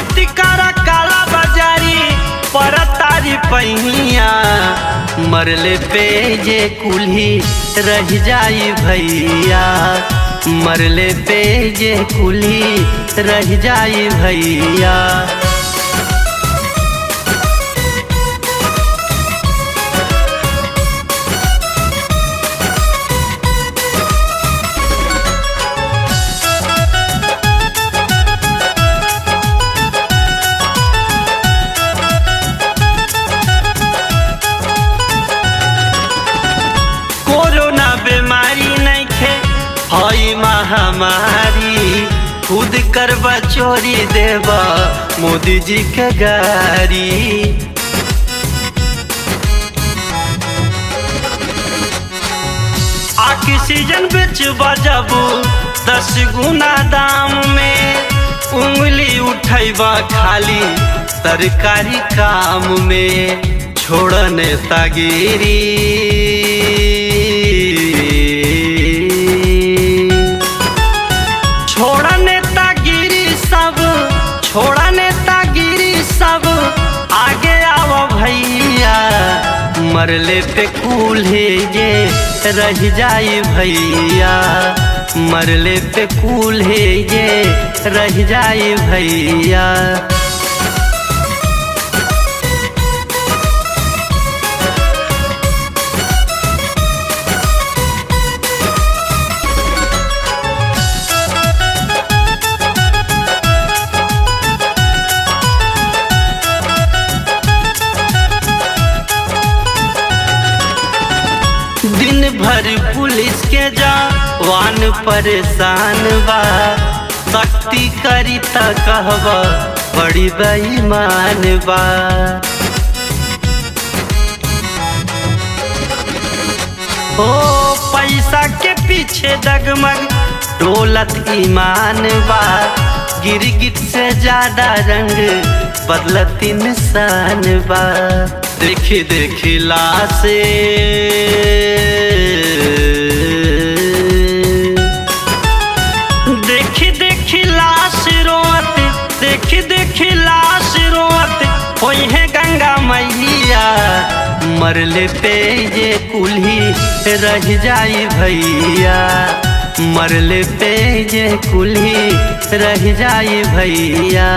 मत करा काला बाजारी पर तारी पहिया मरले पे जे कुल्ही रह जाई भैया मरले पे जे कुल्ही रह जाई भैया। कोरोना बीमारी नहीं खे हई महामारी खुद करबा चोरी देवा मोदी जी के गारी। ऑक्सीजन बेचबा जबू 10 गुना दाम में उंगली उठैबा खाली सरकारी काम में छोड़ नेतागिरी छोड़ा नेतागिरी सब आगे आओ भैया मरले पे कुल्हे जे रह जाई भैया मरले पे कुल्हे जे रह जाई भैया। दिन भर पुलिस के जवान परेशान बा सख्ती करी त कहबा बड़ी बेईमान बा। ओ पैसा के पीछे दगमग दौलत ईमान बा गिरगिट से ज्यादा रंग बदलत इंसान बा। देखी देखी लाशे देखी लाश रोत देखी देखी लाश रोत होई है गंगा मैया मरले पे जे कुल्ही रह जाई भैया मरले पे जे कुल्ही रह जाई भैया।